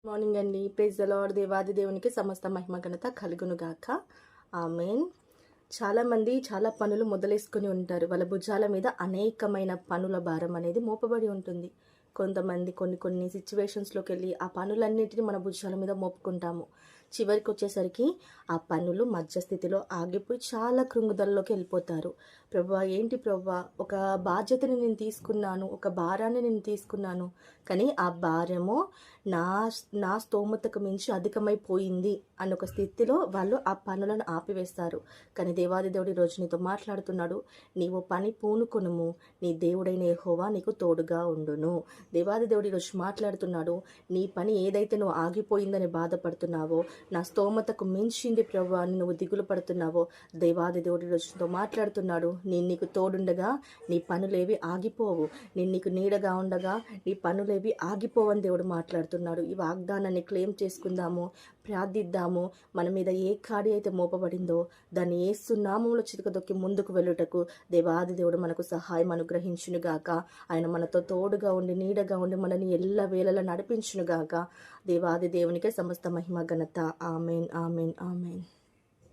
Morning అండి. Praise the lord. దేవాది దేవునికి సమస్త మహిమ ఘనత కలుగును గాక. ఆమేన్. చాలామంది చాలా పనులు మొదలేసుకుని ఉంటారు. వాళ్ళ భుజాల మీద అనేకమైన పనుల భారం అనేది మోపబడి ఉంటుంది. కొంతమంది కొన్ని సిచ్యువేషన్స్లోకి వెళ్ళి ఆ పనులన్నిటిని మన భుజాల మీద మోపుకుంటాము. చివరికి వచ్చేసరికి ఆ పనులు మధ్యస్థితిలో ఆగిపోయి చాలా కృంగుదలలోకి వెళ్ళిపోతారు. ప్రభువా, ఏంటి ప్రభువా, ఒక బాధ్యతని నేను తీసుకున్నాను, ఒక భారాన్ని నేను తీసుకున్నాను, కానీ ఆ భారము నా నా స్తోమతకు మించి అధికమైపోయింది అన్న ఒక స్థితిలో వాళ్ళు ఆ పనులను ఆపివేస్తారు. కానీ దేవాది దేవుడు ఈరోజు నీతో మాట్లాడుతున్నాడు. నీవు పని పూనుకొనుము, నీ దేవుడైన యెహోవా నీకు తోడుగా ఉండును. దేవాది దేవుడు ఈరోజు మాట్లాడుతున్నాడు. నీ పని ఏదైతే నువ్వు ఆగిపోయిందని బాధపడుతున్నావో, నా స్తోమతకు మించింది ప్రభువా అని నువ్వు దిగులు పడుతున్నావో, దేవాది దేవుడు ఈరోజుతో మాట్లాడుతున్నాడు. నేను నీకు తోడుండగా నీ పనులేవి ఆగిపోవు. నేను నీకు నీడగా ఉండగా నీ పనులేవి ఆగిపోవని దేవుడు మాట్లాడుతున్నాడు. ఈ వాగ్దానాన్ని క్లెయిమ్ చేసుకుందాము, ప్రార్థిద్దాము. మన మీద ఏ కాడి అయితే మోపబడిందో దాన్ని యేసు నామములో చితకదొక్కి ముందుకు వెళ్ళుటకు దేవాది దేవుడు మనకు సహాయం అనుగ్రహించునుగాక. ఆయన మనతో తోడుగా ఉండి నీడగా ఉండి మనని ఎల్ల వేళలా నడిపించునుగాక. దేవాది దేవునికే సమస్త మహిమ ఘనత. Amen, amen, amen.